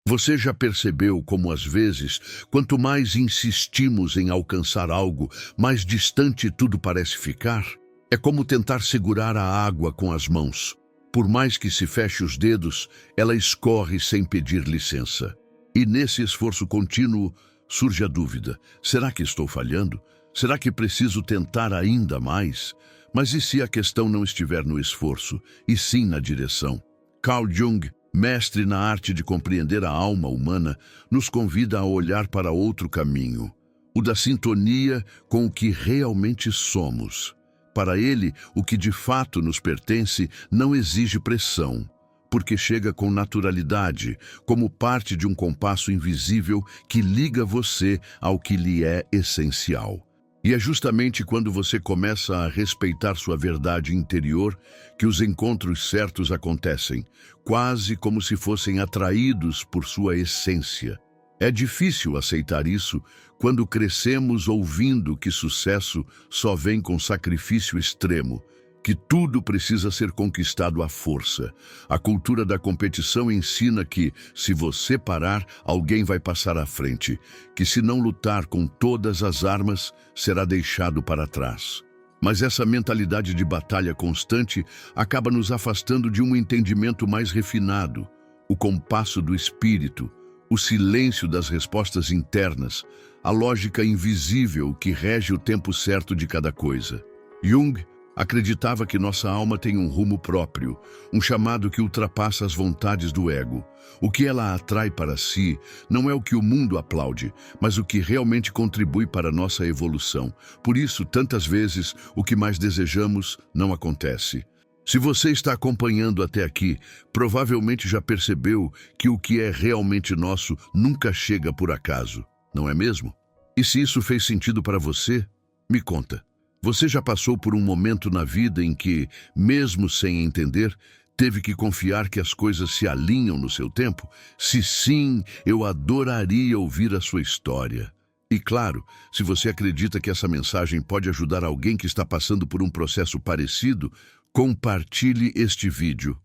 Você já percebeu como, às vezes, quanto mais insistimos em alcançar algo, mais distante tudo parece ficar? É como tentar segurar a água com as mãos. Por mais que se feche os dedos, ela escorre sem pedir licença. E nesse esforço contínuo, surge a dúvida: será que estou falhando? Será que preciso tentar ainda mais? Mas e se a questão não estiver no esforço, e sim na direção? Carl Jung, mestre na arte de compreender a alma humana, nos convida a olhar para outro caminho, o da sintonia com o que realmente somos. Para ele, o que de fato nos pertence não exige pressão, porque chega com naturalidade, como parte de um compasso invisível que liga você ao que lhe é essencial. E é justamente quando você começa a respeitar sua verdade interior que os encontros certos acontecem, quase como se fossem atraídos por sua essência. É difícil aceitar isso quando crescemos ouvindo que sucesso só vem com sacrifício extremo, que tudo precisa ser conquistado à força. A cultura da competição ensina que, se você parar, alguém vai passar à frente, que se não lutar com todas as armas, será deixado para trás. Mas essa mentalidade de batalha constante acaba nos afastando de um entendimento mais refinado, o compasso do espírito, o silêncio das respostas internas, a lógica invisível que rege o tempo certo de cada coisa. Jung acreditava que nossa alma tem um rumo próprio, um chamado que ultrapassa as vontades do ego. O que ela atrai para si não é o que o mundo aplaude, mas o que realmente contribui para a nossa evolução. Por isso, tantas vezes, o que mais desejamos não acontece. Se você está acompanhando até aqui, provavelmente já percebeu que o que é realmente nosso nunca chega por acaso, não é mesmo? E se isso fez sentido para você, me conta. Você já passou por um momento na vida em que, mesmo sem entender, teve que confiar que as coisas se alinham no seu tempo? Se sim, eu adoraria ouvir a sua história. E claro, se você acredita que essa mensagem pode ajudar alguém que está passando por um processo parecido, compartilhe este vídeo.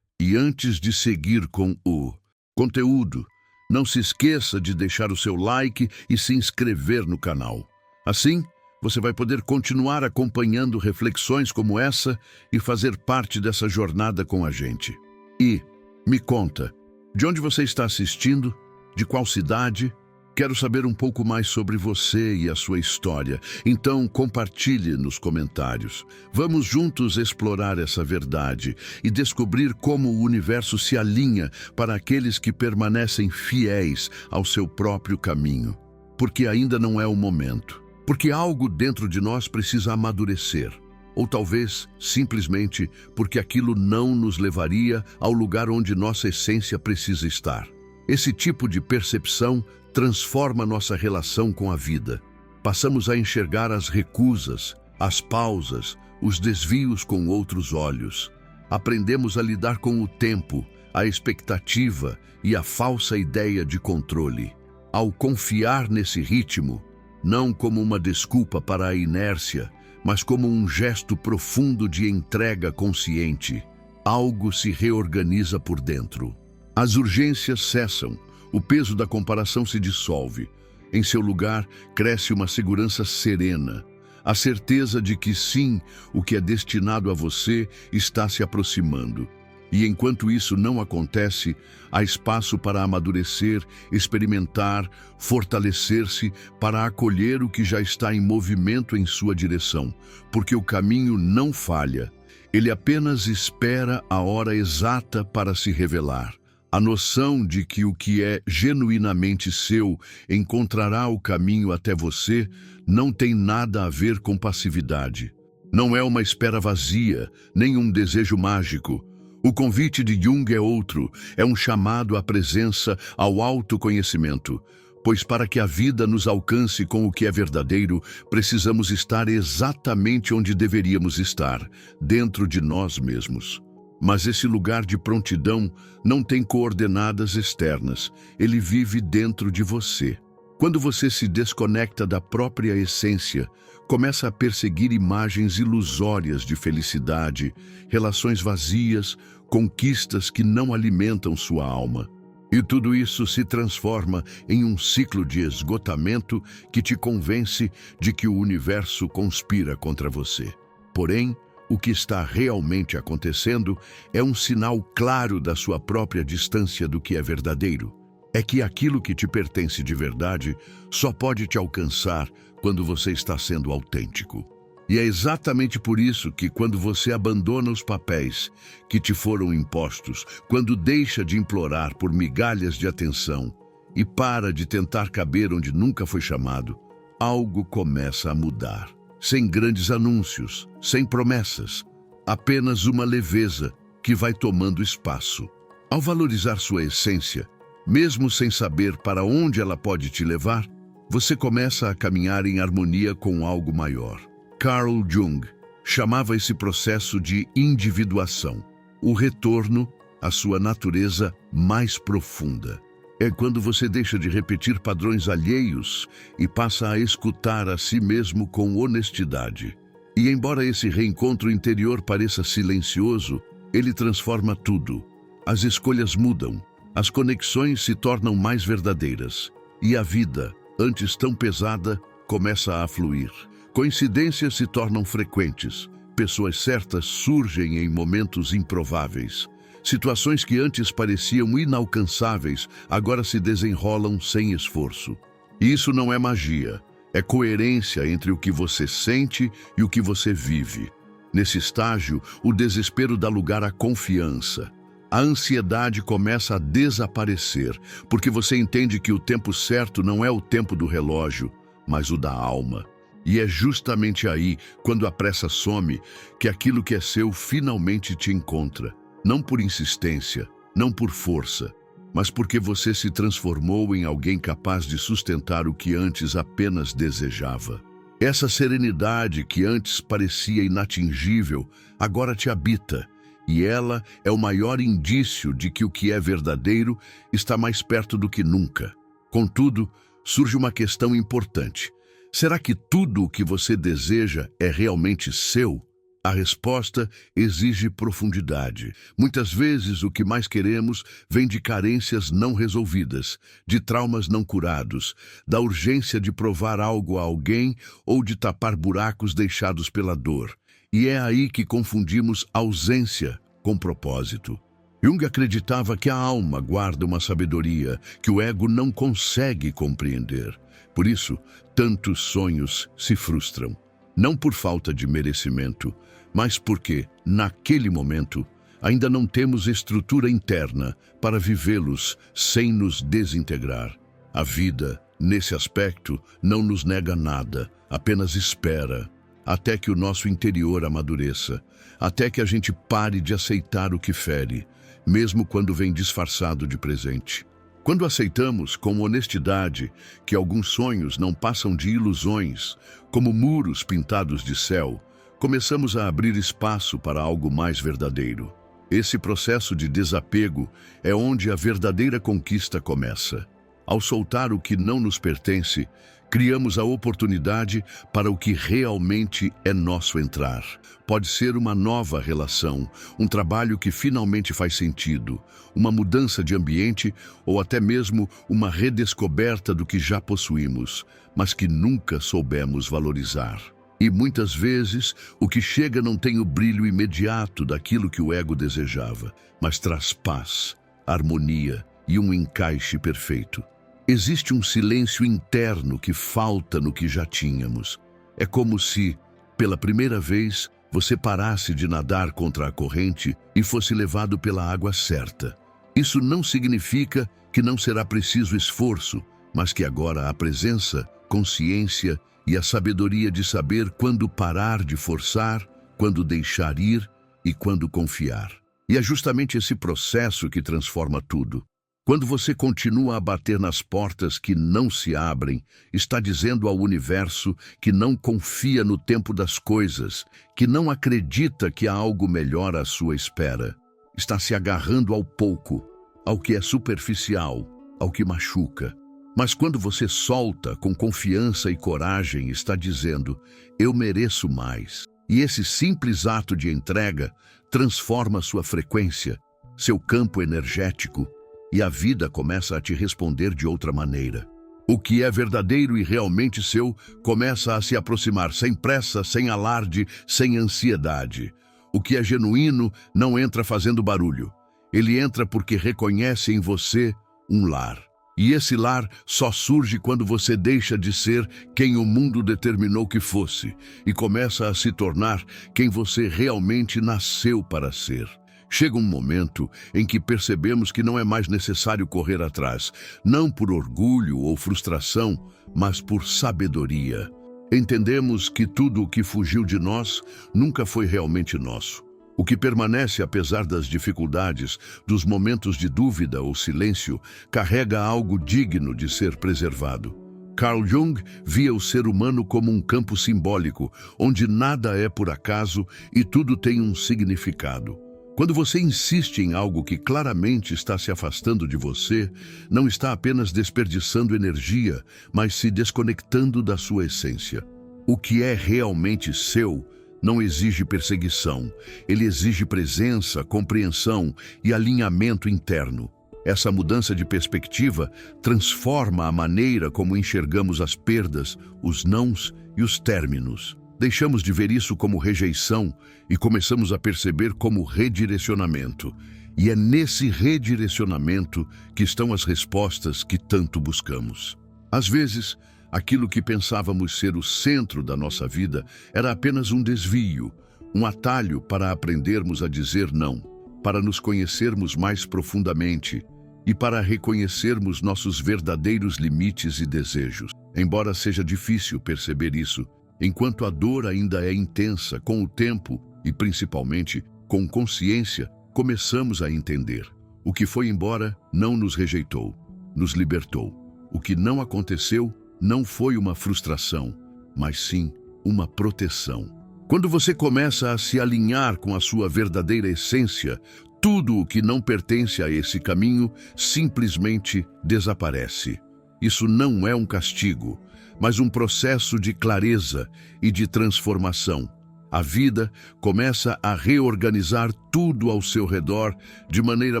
E antes de seguir com o conteúdo, não se esqueça de deixar o seu like e se inscrever no canal. Assim, você vai poder continuar acompanhando reflexões como essa e fazer parte dessa jornada com a gente. E me conta, de onde você está assistindo? De qual cidade? Quero saber um pouco mais sobre você e a sua história, então compartilhe nos comentários. Vamos juntos explorar essa verdade e descobrir como o universo se alinha para aqueles que permanecem fiéis ao seu próprio caminho. Porque ainda não é o momento. Porque algo dentro de nós precisa amadurecer. Ou talvez, simplesmente, porque aquilo não nos levaria ao lugar onde nossa essência precisa estar. Esse tipo de percepção transforma nossa relação com a vida. Passamos a enxergar as recusas, as pausas, os desvios com outros olhos. Aprendemos a lidar com o tempo, a expectativa e a falsa ideia de controle. Ao confiar nesse ritmo, não como uma desculpa para a inércia, mas como um gesto profundo de entrega consciente, algo se reorganiza por dentro. As urgências cessam, o peso da comparação se dissolve. Em seu lugar, cresce uma segurança serena, a certeza de que sim, o que é destinado a você está se aproximando. E enquanto isso não acontece, há espaço para amadurecer, experimentar, fortalecer-se, para acolher o que já está em movimento em sua direção, porque o caminho não falha, ele apenas espera a hora exata para se revelar. A noção de que o que é genuinamente seu encontrará o caminho até você não tem nada a ver com passividade. Não é uma espera vazia, nem um desejo mágico. O convite de Jung é outro, é um chamado à presença, ao autoconhecimento. Pois para que a vida nos alcance com o que é verdadeiro, precisamos estar exatamente onde deveríamos estar, dentro de nós mesmos. Mas esse lugar de prontidão não tem coordenadas externas, ele vive dentro de você. Quando você se desconecta da própria essência, começa a perseguir imagens ilusórias de felicidade, relações vazias, conquistas que não alimentam sua alma. E tudo isso se transforma em um ciclo de esgotamento que te convence de que o universo conspira contra você. Porém, o que está realmente acontecendo é um sinal claro da sua própria distância do que é verdadeiro. É que aquilo que te pertence de verdade só pode te alcançar quando você está sendo autêntico. E é exatamente por isso que quando você abandona os papéis que te foram impostos, quando deixa de implorar por migalhas de atenção e para de tentar caber onde nunca foi chamado, algo começa a mudar. Sem grandes anúncios, sem promessas, apenas uma leveza que vai tomando espaço. Ao valorizar sua essência, mesmo sem saber para onde ela pode te levar, você começa a caminhar em harmonia com algo maior. Carl Jung chamava esse processo de individuação, o retorno à sua natureza mais profunda. É quando você deixa de repetir padrões alheios e passa a escutar a si mesmo com honestidade. E embora esse reencontro interior pareça silencioso, ele transforma tudo. As escolhas mudam, as conexões se tornam mais verdadeiras e a vida, antes tão pesada, começa a fluir. Coincidências se tornam frequentes, pessoas certas surgem em momentos improváveis. Situações que antes pareciam inalcançáveis, agora se desenrolam sem esforço. E isso não é magia, é coerência entre o que você sente e o que você vive. Nesse estágio, o desespero dá lugar à confiança. A ansiedade começa a desaparecer, porque você entende que o tempo certo não é o tempo do relógio, mas o da alma. E é justamente aí, quando a pressa some, que aquilo que é seu finalmente te encontra. Não por insistência, não por força, mas porque você se transformou em alguém capaz de sustentar o que antes apenas desejava. Essa serenidade que antes parecia inatingível, agora te habita, e ela é o maior indício de que o que é verdadeiro está mais perto do que nunca. Contudo, surge uma questão importante. Será que tudo o que você deseja é realmente seu? A resposta exige profundidade. Muitas vezes o que mais queremos vem de carências não resolvidas, de traumas não curados, da urgência de provar algo a alguém ou de tapar buracos deixados pela dor. E é aí que confundimos ausência com propósito. Jung acreditava que a alma guarda uma sabedoria que o ego não consegue compreender. Por isso, tantos sonhos se frustram. Não por falta de merecimento, mas porque, naquele momento, ainda não temos estrutura interna para vivê-los sem nos desintegrar. A vida, nesse aspecto, não nos nega nada, apenas espera, até que o nosso interior amadureça, até que a gente pare de aceitar o que fere, mesmo quando vem disfarçado de presente. Quando aceitamos com honestidade que alguns sonhos não passam de ilusões, como muros pintados de céu, começamos a abrir espaço para algo mais verdadeiro. Esse processo de desapego é onde a verdadeira conquista começa. Ao soltar o que não nos pertence, criamos a oportunidade para o que realmente é nosso entrar. Pode ser uma nova relação, um trabalho que finalmente faz sentido, uma mudança de ambiente ou até mesmo uma redescoberta do que já possuímos, mas que nunca soubemos valorizar. E muitas vezes, o que chega não tem o brilho imediato daquilo que o ego desejava, mas traz paz, harmonia e um encaixe perfeito. Existe um silêncio interno que falta no que já tínhamos. É como se, pela primeira vez, você parasse de nadar contra a corrente e fosse levado pela água certa. Isso não significa que não será preciso esforço, mas que agora há presença, consciência e a sabedoria de saber quando parar de forçar, quando deixar ir e quando confiar. E é justamente esse processo que transforma tudo. Quando você continua a bater nas portas que não se abrem, está dizendo ao universo que não confia no tempo das coisas, que não acredita que há algo melhor à sua espera. Está se agarrando ao pouco, ao que é superficial, ao que machuca. Mas quando você solta com confiança e coragem, está dizendo, eu mereço mais. E esse simples ato de entrega transforma sua frequência, seu campo energético, e a vida começa a te responder de outra maneira. O que é verdadeiro e realmente seu começa a se aproximar sem pressa, sem alarde, sem ansiedade. O que é genuíno não entra fazendo barulho. Ele entra porque reconhece em você um lar. E esse lar só surge quando você deixa de ser quem o mundo determinou que fosse e começa a se tornar quem você realmente nasceu para ser. Chega um momento em que percebemos que não é mais necessário correr atrás, não por orgulho ou frustração, mas por sabedoria. Entendemos que tudo o que fugiu de nós nunca foi realmente nosso. O que permanece apesar das dificuldades, dos momentos de dúvida ou silêncio, carrega algo digno de ser preservado. Carl Jung via o ser humano como um campo simbólico, onde nada é por acaso e tudo tem um significado. Quando você insiste em algo que claramente está se afastando de você, não está apenas desperdiçando energia, mas se desconectando da sua essência. O que é realmente seu não exige perseguição, ele exige presença, compreensão e alinhamento interno. Essa mudança de perspectiva transforma a maneira como enxergamos as perdas, os nãos e os términos. Deixamos de ver isso como rejeição e começamos a perceber como redirecionamento. E é nesse redirecionamento que estão as respostas que tanto buscamos. Às vezes, aquilo que pensávamos ser o centro da nossa vida era apenas um desvio, um atalho para aprendermos a dizer não, para nos conhecermos mais profundamente e para reconhecermos nossos verdadeiros limites e desejos. Embora seja difícil perceber isso, enquanto a dor ainda é intensa, com o tempo e principalmente com consciência, começamos a entender. O que foi embora não nos rejeitou, nos libertou. O que não aconteceu não foi uma frustração, mas sim uma proteção. Quando você começa a se alinhar com a sua verdadeira essência, tudo o que não pertence a esse caminho simplesmente desaparece. Isso não é um castigo, mas um processo de clareza e de transformação. A vida começa a reorganizar tudo ao seu redor de maneira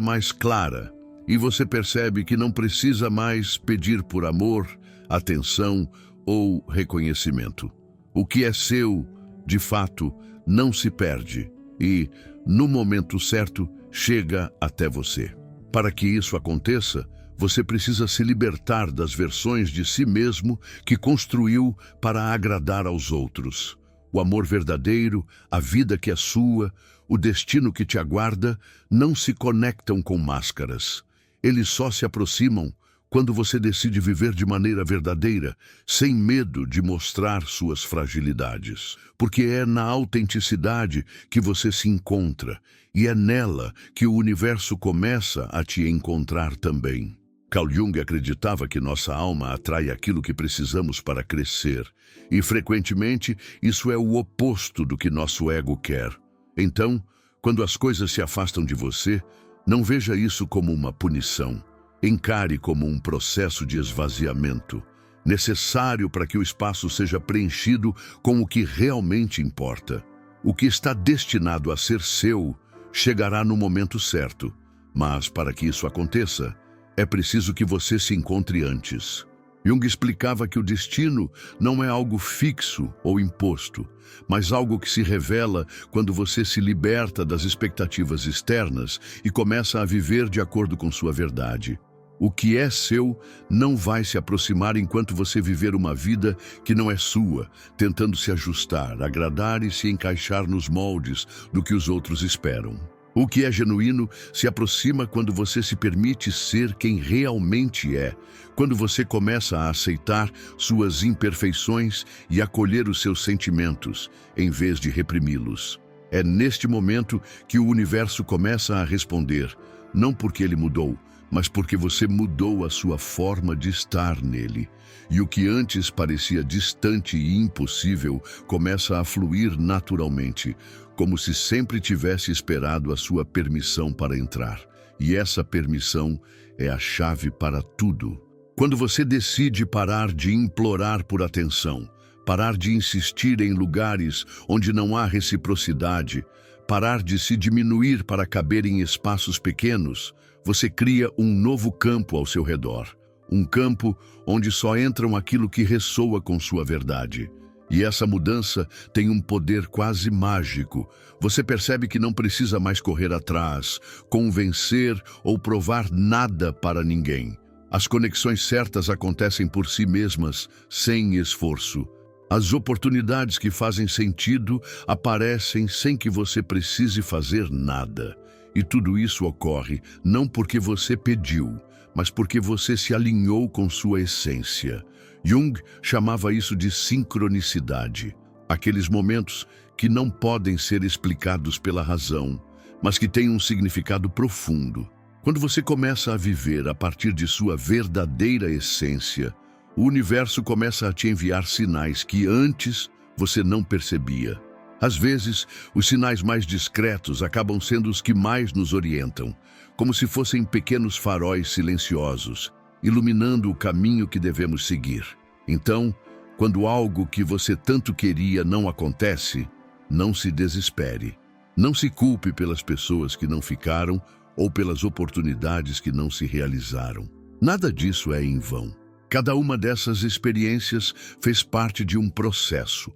mais clara, e você percebe que não precisa mais pedir por amor, atenção ou reconhecimento. O que é seu, de fato, não se perde e, no momento certo, chega até você. Para que isso aconteça, você precisa se libertar das versões de si mesmo que construiu para agradar aos outros. O amor verdadeiro, a vida que é sua, o destino que te aguarda, não se conectam com máscaras. Eles só se aproximam quando você decide viver de maneira verdadeira, sem medo de mostrar suas fragilidades. Porque é na autenticidade que você se encontra, e é nela que o universo começa a te encontrar também. Carl Jung acreditava que nossa alma atrai aquilo que precisamos para crescer, e frequentemente isso é o oposto do que nosso ego quer. Então, quando as coisas se afastam de você, não veja isso como uma punição. Encare como um processo de esvaziamento, necessário para que o espaço seja preenchido com o que realmente importa. O que está destinado a ser seu chegará no momento certo, mas para que isso aconteça, é preciso que você se encontre antes. Jung explicava que o destino não é algo fixo ou imposto, mas algo que se revela quando você se liberta das expectativas externas e começa a viver de acordo com sua verdade. O que é seu não vai se aproximar enquanto você viver uma vida que não é sua, tentando se ajustar, agradar e se encaixar nos moldes do que os outros esperam. O que é genuíno se aproxima quando você se permite ser quem realmente é, quando você começa a aceitar suas imperfeições e acolher os seus sentimentos, em vez de reprimi-los. É neste momento que o universo começa a responder, não porque ele mudou, mas porque você mudou a sua forma de estar nele. E o que antes parecia distante e impossível começa a fluir naturalmente, como se sempre tivesse esperado a sua permissão para entrar. E essa permissão é a chave para tudo. Quando você decide parar de implorar por atenção, parar de insistir em lugares onde não há reciprocidade, parar de se diminuir para caber em espaços pequenos, você cria um novo campo ao seu redor. Um campo onde só entram aquilo que ressoa com sua verdade. E essa mudança tem um poder quase mágico. Você percebe que não precisa mais correr atrás, convencer ou provar nada para ninguém. As conexões certas acontecem por si mesmas, sem esforço. As oportunidades que fazem sentido aparecem sem que você precise fazer nada. E tudo isso ocorre não porque você pediu, mas porque você se alinhou com sua essência. Jung chamava isso de sincronicidade. Aqueles momentos que não podem ser explicados pela razão, mas que têm um significado profundo. Quando você começa a viver a partir de sua verdadeira essência, o universo começa a te enviar sinais que antes você não percebia. Às vezes, os sinais mais discretos acabam sendo os que mais nos orientam, como se fossem pequenos faróis silenciosos, iluminando o caminho que devemos seguir. Então, quando algo que você tanto queria não acontece, não se desespere. Não se culpe pelas pessoas que não ficaram ou pelas oportunidades que não se realizaram. Nada disso é em vão. Cada uma dessas experiências fez parte de um processo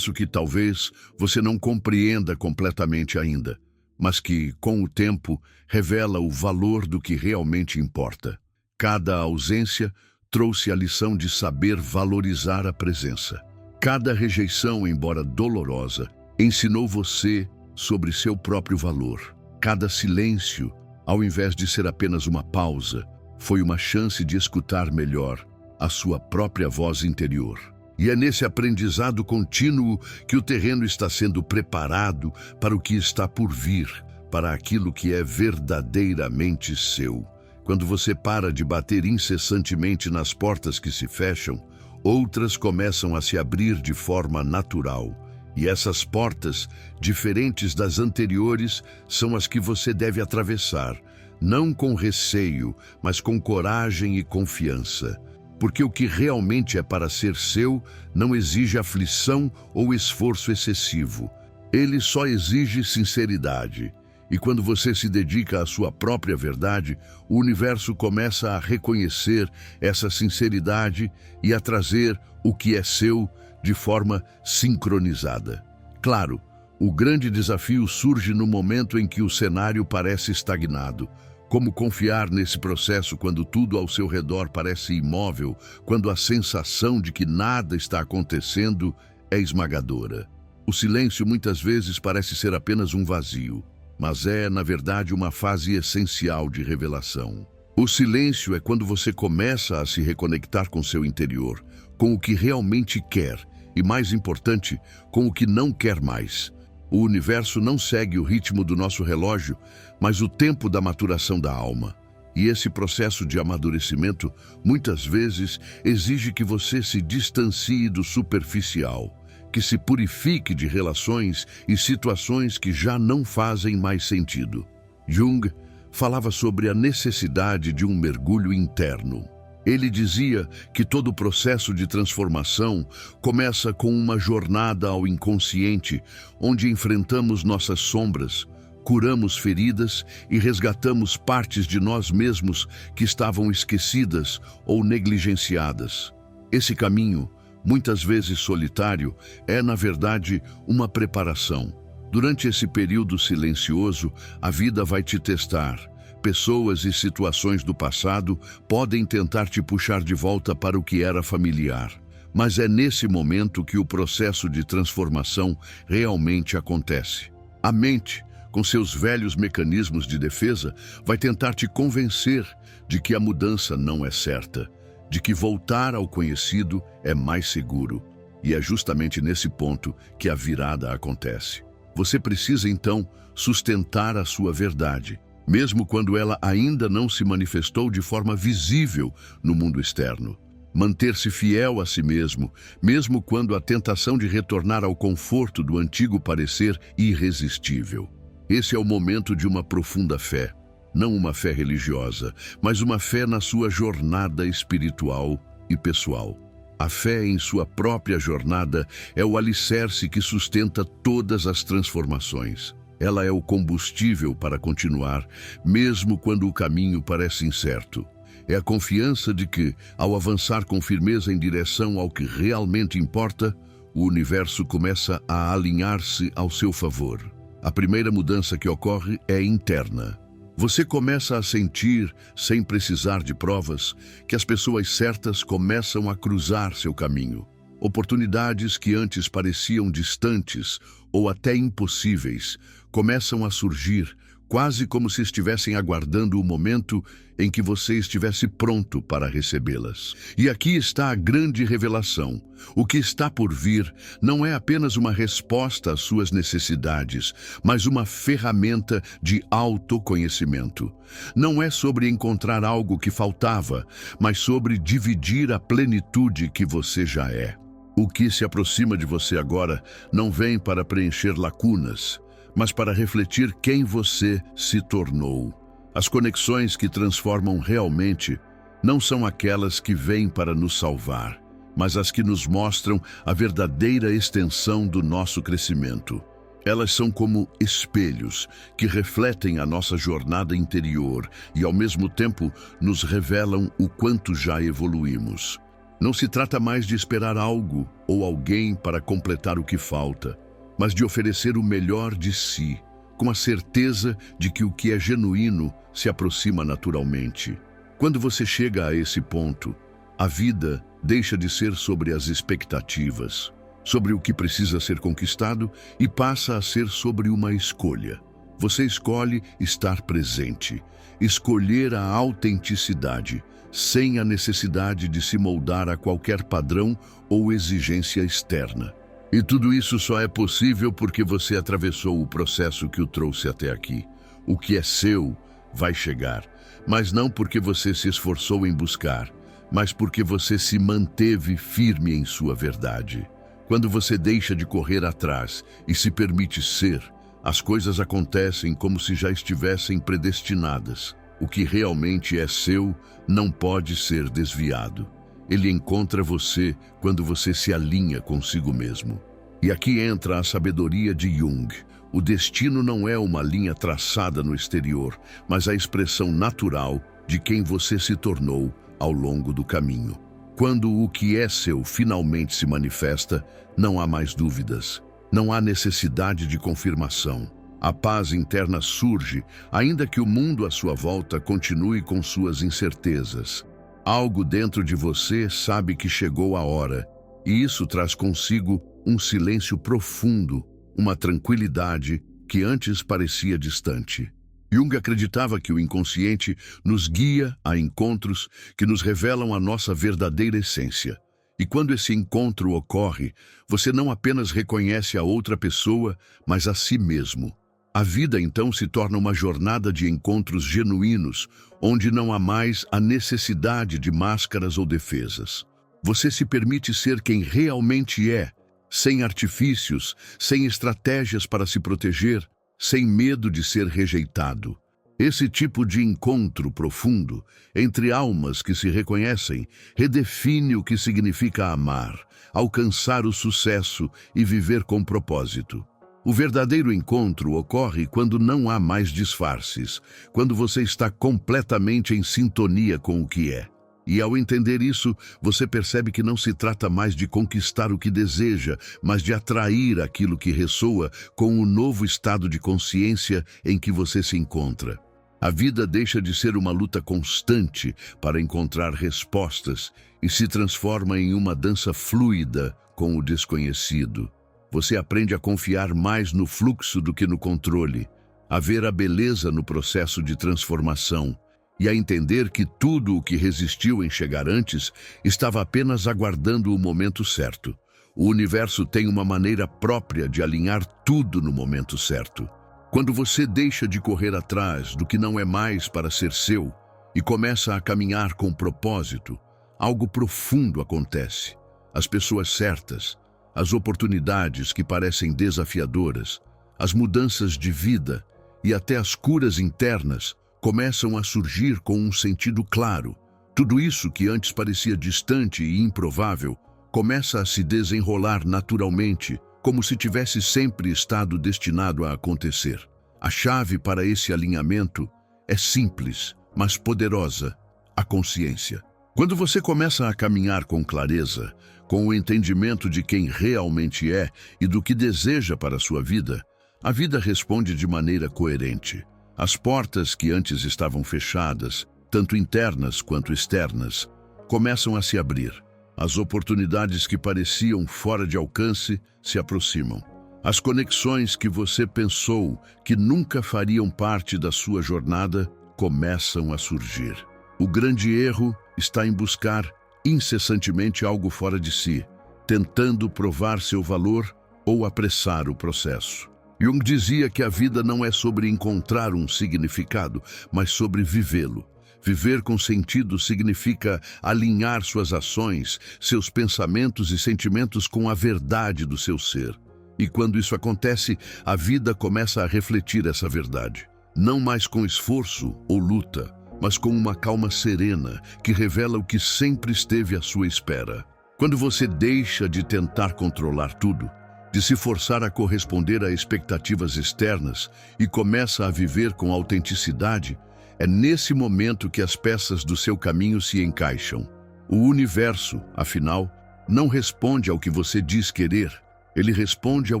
que talvez você não compreenda completamente ainda, mas que, com o tempo, revela o valor do que realmente importa. Cada ausência trouxe a lição de saber valorizar a presença. Cada rejeição, embora dolorosa, ensinou você sobre seu próprio valor. Cada silêncio, ao invés de ser apenas uma pausa, foi uma chance de escutar melhor a sua própria voz interior. E é nesse aprendizado contínuo que o terreno está sendo preparado para o que está por vir, para aquilo que é verdadeiramente seu. Quando você para de bater incessantemente nas portas que se fecham, outras começam a se abrir de forma natural. E essas portas, diferentes das anteriores, são as que você deve atravessar, não com receio, mas com coragem e confiança. Porque o que realmente é para ser seu não exige aflição ou esforço excessivo. Ele só exige sinceridade. E quando você se dedica à sua própria verdade, o universo começa a reconhecer essa sinceridade e a trazer o que é seu de forma sincronizada. Claro, o grande desafio surge no momento em que o cenário parece estagnado. Como confiar nesse processo quando tudo ao seu redor parece imóvel, quando a sensação de que nada está acontecendo é esmagadora? O silêncio muitas vezes parece ser apenas um vazio, mas é, na verdade, uma fase essencial de revelação. O silêncio é quando você começa a se reconectar com seu interior, com o que realmente quer e, mais importante, com o que não quer mais. O universo não segue o ritmo do nosso relógio, mas o tempo da maturação da alma. E esse processo de amadurecimento, muitas vezes, exige que você se distancie do superficial, que se purifique de relações e situações que já não fazem mais sentido. Jung falava sobre a necessidade de um mergulho interno. Ele dizia que todo o processo de transformação começa com uma jornada ao inconsciente, onde enfrentamos nossas sombras, curamos feridas e resgatamos partes de nós mesmos que estavam esquecidas ou negligenciadas. Esse caminho, muitas vezes solitário, é, na verdade, uma preparação. Durante esse período silencioso, a vida vai te testar. Pessoas e situações do passado podem tentar te puxar de volta para o que era familiar. Mas é nesse momento que o processo de transformação realmente acontece. A mente, com seus velhos mecanismos de defesa, vai tentar te convencer de que a mudança não é certa, de que voltar ao conhecido é mais seguro. E é justamente nesse ponto que a virada acontece. Você precisa, então, sustentar a sua verdade, mesmo quando ela ainda não se manifestou de forma visível no mundo externo. Manter-se fiel a si mesmo, mesmo quando a tentação de retornar ao conforto do antigo parecer irresistível. Esse é o momento de uma profunda fé, não uma fé religiosa, mas uma fé na sua jornada espiritual e pessoal. A fé em sua própria jornada é o alicerce que sustenta todas as transformações. Ela é o combustível para continuar, mesmo quando o caminho parece incerto. É a confiança de que, ao avançar com firmeza em direção ao que realmente importa, o universo começa a alinhar-se ao seu favor. A primeira mudança que ocorre é interna. Você começa a sentir, sem precisar de provas, que as pessoas certas começam a cruzar seu caminho. Oportunidades que antes pareciam distantes ou até impossíveis começam a surgir, quase como se estivessem aguardando o momento em que você estivesse pronto para recebê-las. E aqui está a grande revelação. O que está por vir não é apenas uma resposta às suas necessidades, mas uma ferramenta de autoconhecimento. Não é sobre encontrar algo que faltava, mas sobre dividir a plenitude que você já é. O que se aproxima de você agora não vem para preencher lacunas, mas para refletir quem você se tornou. As conexões que transformam realmente não são aquelas que vêm para nos salvar, mas as que nos mostram a verdadeira extensão do nosso crescimento. Elas são como espelhos que refletem a nossa jornada interior e, ao mesmo tempo, nos revelam o quanto já evoluímos. Não se trata mais de esperar algo ou alguém para completar o que falta, mas de oferecer o melhor de si, com a certeza de que o que é genuíno se aproxima naturalmente. Quando você chega a esse ponto, a vida deixa de ser sobre as expectativas, sobre o que precisa ser conquistado e passa a ser sobre uma escolha. Você escolhe estar presente, escolher a autenticidade, sem a necessidade de se moldar a qualquer padrão ou exigência externa. E tudo isso só é possível porque você atravessou o processo que o trouxe até aqui. O que é seu vai chegar, mas não porque você se esforçou em buscar, mas porque você se manteve firme em sua verdade. Quando você deixa de correr atrás e se permite ser, as coisas acontecem como se já estivessem predestinadas. O que realmente é seu não pode ser desviado. Ele encontra você quando você se alinha consigo mesmo. E aqui entra a sabedoria de Jung. O destino não é uma linha traçada no exterior, mas a expressão natural de quem você se tornou ao longo do caminho. Quando o que é seu finalmente se manifesta, não há mais dúvidas. Não há necessidade de confirmação. A paz interna surge, ainda que o mundo à sua volta continue com suas incertezas. Algo dentro de você sabe que chegou a hora, e isso traz consigo um silêncio profundo, uma tranquilidade que antes parecia distante. Jung acreditava que o inconsciente nos guia a encontros que nos revelam a nossa verdadeira essência. E quando esse encontro ocorre, você não apenas reconhece a outra pessoa, mas a si mesmo. A vida então se torna uma jornada de encontros genuínos, onde não há mais a necessidade de máscaras ou defesas. Você se permite ser quem realmente é, sem artifícios, sem estratégias para se proteger, sem medo de ser rejeitado. Esse tipo de encontro profundo entre almas que se reconhecem redefine o que significa amar, alcançar o sucesso e viver com propósito. O verdadeiro encontro ocorre quando não há mais disfarces, quando você está completamente em sintonia com o que é. E ao entender isso, você percebe que não se trata mais de conquistar o que deseja, mas de atrair aquilo que ressoa com o novo estado de consciência em que você se encontra. A vida deixa de ser uma luta constante para encontrar respostas e se transforma em uma dança fluida com o desconhecido. Você aprende a confiar mais no fluxo do que no controle, a ver a beleza no processo de transformação e a entender que tudo o que resistiu em chegar antes estava apenas aguardando o momento certo. O universo tem uma maneira própria de alinhar tudo no momento certo. Quando você deixa de correr atrás do que não é mais para ser seu e começa a caminhar com propósito, algo profundo acontece. As pessoas certas, as oportunidades que parecem desafiadoras, as mudanças de vida e até as curas internas começam a surgir com um sentido claro. Tudo isso que antes parecia distante e improvável começa a se desenrolar naturalmente, como se tivesse sempre estado destinado a acontecer. A chave para esse alinhamento é simples, mas poderosa: a consciência. Quando você começa a caminhar com clareza, com o entendimento de quem realmente é e do que deseja para a sua vida, a vida responde de maneira coerente. As portas que antes estavam fechadas, tanto internas quanto externas, começam a se abrir. As oportunidades que pareciam fora de alcance se aproximam. As conexões que você pensou que nunca fariam parte da sua jornada começam a surgir. O grande erro está em buscar incessantemente algo fora de si, tentando provar seu valor ou apressar o processo. Jung dizia que a vida não é sobre encontrar um significado, mas sobre vivê-lo. Viver com sentido significa alinhar suas ações, seus pensamentos e sentimentos com a verdade do seu ser. E quando isso acontece, a vida começa a refletir essa verdade. Não mais com esforço ou luta, mas com uma calma serena que revela o que sempre esteve à sua espera. Quando você deixa de tentar controlar tudo, de se forçar a corresponder a expectativas externas e começa a viver com autenticidade, é nesse momento que as peças do seu caminho se encaixam. O universo, afinal, não responde ao que você diz querer, ele responde ao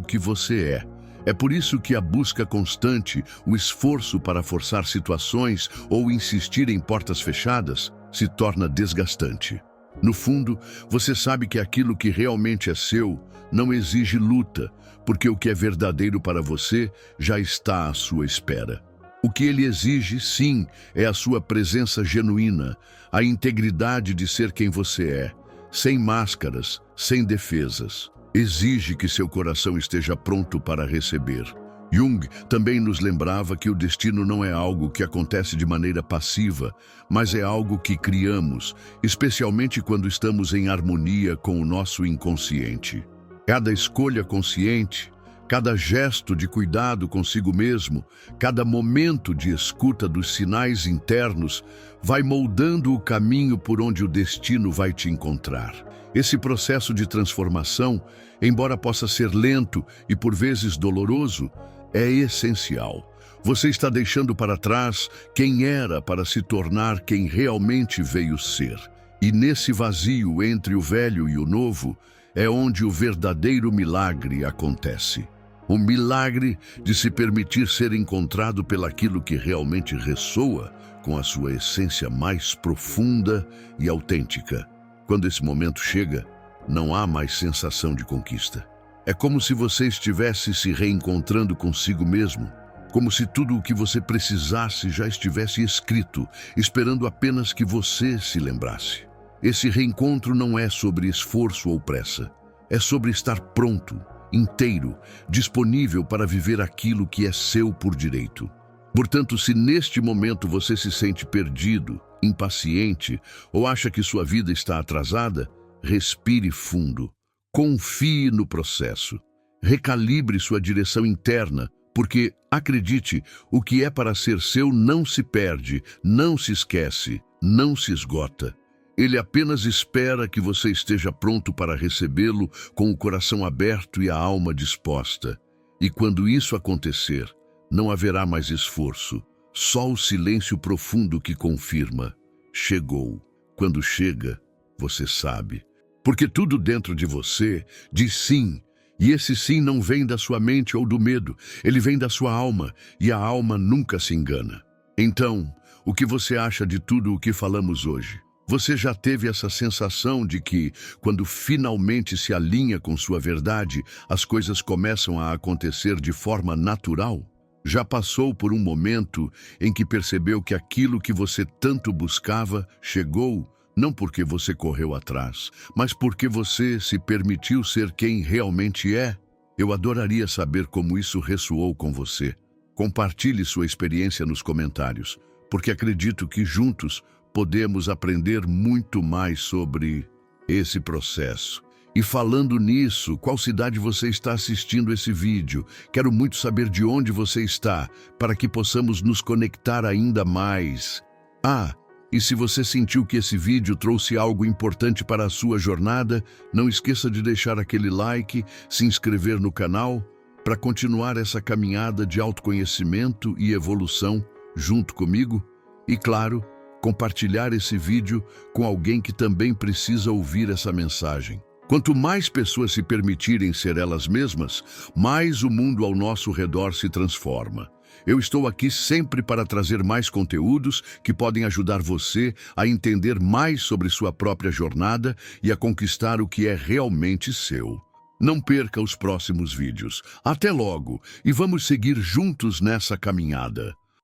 que você é. É por isso que a busca constante, o esforço para forçar situações ou insistir em portas fechadas, se torna desgastante. No fundo, você sabe que aquilo que realmente é seu não exige luta, porque o que é verdadeiro para você já está à sua espera. O que ele exige, sim, é a sua presença genuína, a integridade de ser quem você é, sem máscaras, sem defesas. Exige que seu coração esteja pronto para receber. Jung também nos lembrava que o destino não é algo que acontece de maneira passiva, mas é algo que criamos, especialmente quando estamos em harmonia com o nosso inconsciente. Cada escolha consciente, cada gesto de cuidado consigo mesmo, cada momento de escuta dos sinais internos vai moldando o caminho por onde o destino vai te encontrar. Esse processo de transformação, embora possa ser lento e por vezes doloroso, é essencial. Você está deixando para trás quem era para se tornar quem realmente veio ser. E nesse vazio entre o velho e o novo, é onde o verdadeiro milagre acontece. O milagre de se permitir ser encontrado pelaquilo que realmente ressoa com a sua essência mais profunda e autêntica. Quando esse momento chega, não há mais sensação de conquista. É como se você estivesse se reencontrando consigo mesmo, como se tudo o que você precisasse já estivesse escrito, esperando apenas que você se lembrasse. Esse reencontro não é sobre esforço ou pressa, é sobre estar pronto, inteiro, disponível para viver aquilo que é seu por direito. Portanto, se neste momento você se sente perdido, impaciente ou acha que sua vida está atrasada, respire fundo, confie no processo, recalibre sua direção interna, porque, acredite, o que é para ser seu não se perde, não se esquece, não se esgota. Ele apenas espera que você esteja pronto para recebê-lo com o coração aberto e a alma disposta. E quando isso acontecer, não haverá mais esforço, só o silêncio profundo que confirma: chegou. Quando chega, você sabe. Porque tudo dentro de você diz sim, e esse sim não vem da sua mente ou do medo, ele vem da sua alma, e a alma nunca se engana. Então, o que você acha de tudo o que falamos hoje? Você já teve essa sensação de que, quando finalmente se alinha com sua verdade, as coisas começam a acontecer de forma natural? Já passou por um momento em que percebeu que aquilo que você tanto buscava chegou, não porque você correu atrás, mas porque você se permitiu ser quem realmente é? Eu adoraria saber como isso ressoou com você. Compartilhe sua experiência nos comentários, porque acredito que juntos podemos aprender muito mais sobre esse processo. E falando nisso, qual cidade você está assistindo esse vídeo? Quero muito saber de onde você está, para que possamos nos conectar ainda mais. E se você sentiu que esse vídeo trouxe algo importante para a sua jornada, não esqueça de deixar aquele like, se inscrever no canal, para continuar essa caminhada de autoconhecimento e evolução junto comigo e, claro, compartilhar esse vídeo com alguém que também precisa ouvir essa mensagem. Quanto mais pessoas se permitirem ser elas mesmas, mais o mundo ao nosso redor se transforma. Eu estou aqui sempre para trazer mais conteúdos que podem ajudar você a entender mais sobre sua própria jornada e a conquistar o que é realmente seu. Não perca os próximos vídeos. Até logo e vamos seguir juntos nessa caminhada.